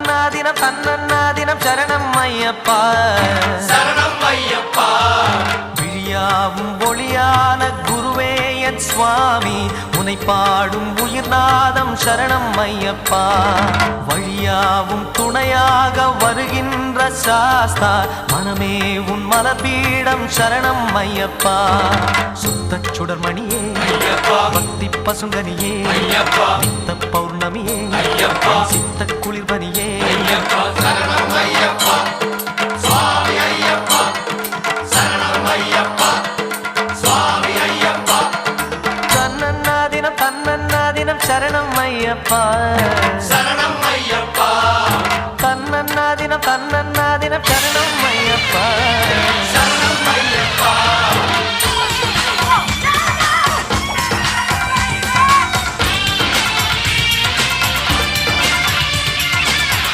தன்னன்னாதினம் தன்னன்னாதினம் சரணம் ஐயப்பா சரணம் ஐயப்பா. விழியாவும் ஒளியான குருவே என் சுவாமி உனை பாடும் உயிர்நாதம் சரணம் ஐயப்பா வழியாவும் துணையாக வருகின்ற சாஸ்தா மனமே உன் மலபீடம் சரணம் ஐயப்பா சுத்த சுடர்மணியே பக்தி பசுங்கனியே நித்த பௌர்ணமியே சித்த குளிர்பனியே